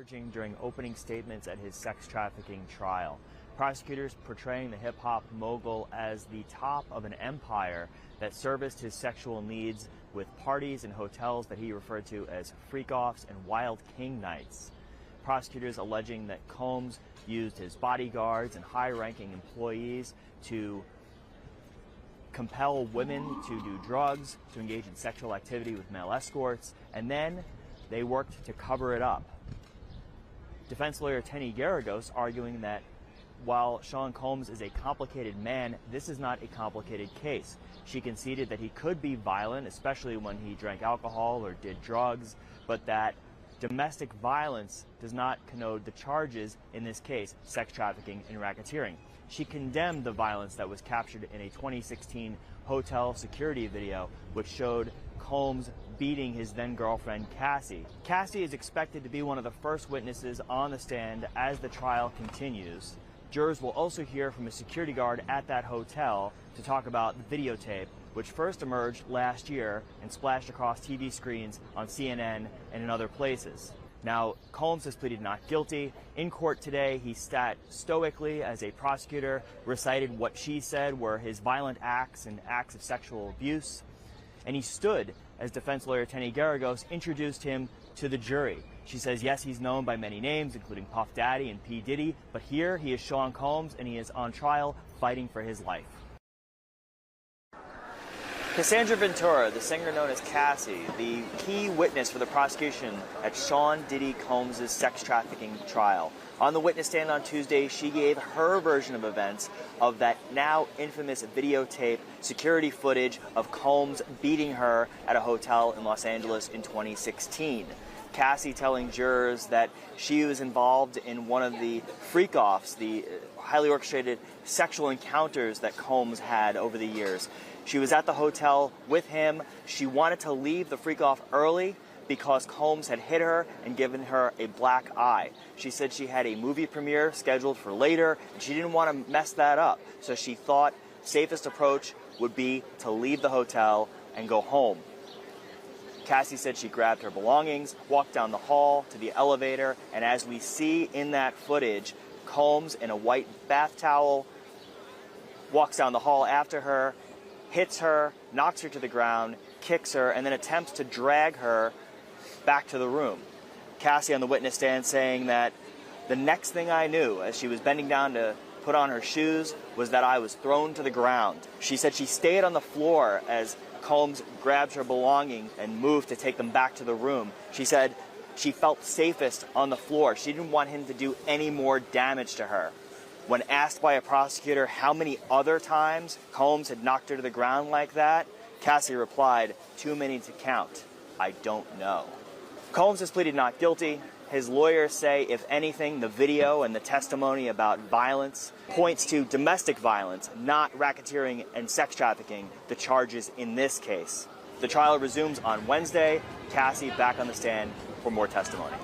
During opening statements at his sex trafficking trial. Prosecutors portraying the hip-hop mogul as the top of an empire that serviced his sexual needs with parties and hotels that he referred to as freak-offs and wild king nights. Prosecutors alleging that Combs used his bodyguards and high-ranking employees to compel women to do drugs, to engage in sexual activity with male escorts, and then they worked to cover it up. Defense lawyer Tenny Garagos arguing that while Sean Combs is a complicated man, this is not a complicated case. She conceded that he could be violent, especially when he drank alcohol or did drugs, but that domestic violence does not connote the charges in this case, sex trafficking and racketeering. She condemned the violence that was captured in a 2016 hotel security video, which showed Combs beating his then-girlfriend, Cassie. Cassie is expected to be one of the first witnesses on the stand as the trial continues. Jurors will also hear from a security guard at that hotel to talk about the videotape, which first emerged last year and splashed across TV screens on CNN and in other places. Now, Combs has pleaded not guilty. In court today, he sat stoically as a prosecutor recited what she said were his violent acts and acts of sexual abuse. And he stood as defense lawyer Tenny Garagos introduced him to the jury. She says, yes, he's known by many names, including Puff Daddy and P. Diddy, but here he is Sean Combs, and he is on trial fighting for his life. Cassandra Ventura, the singer known as Cassie, the key witness for the prosecution at Sean Diddy Combs' sex trafficking trial. On the witness stand on Tuesday, she gave her version of events of that now infamous videotape security footage of Combs beating her at a hotel in Los Angeles in 2016. Cassie telling jurors that she was involved in one of the freak-offs, the highly orchestrated sexual encounters that Combs had over the years. She was at the hotel with him. She wanted to leave the freak-off early because Combs had hit her and given her a black eye. She said she had a movie premiere scheduled for later, and she didn't want to mess that up. So she thought safest approach would be to leave the hotel and go home. Cassie said she grabbed her belongings, walked down the hall to the elevator, and as we see in that footage, Combs in a white bath towel walks down the hall after her, hits her, knocks her to the ground, kicks her, and then attempts to drag her back to the room. Cassie on the witness stand saying that the next thing I knew as she was bending down to put on her shoes was that I was thrown to the ground. She said she stayed on the floor as Combs grabbed her belongings and moved to take them back to the room. She said she felt safest on the floor. She didn't want him to do any more damage to her. When asked by a prosecutor how many other times Combs had knocked her to the ground like that, Cassie replied, "Too many to count. I don't know." Combs has pleaded not guilty. His lawyers say, if anything, the video and the testimony about violence points to domestic violence, not racketeering and sex trafficking, the charges in this case. The trial resumes on Wednesday. Cassie back on the stand for more testimony.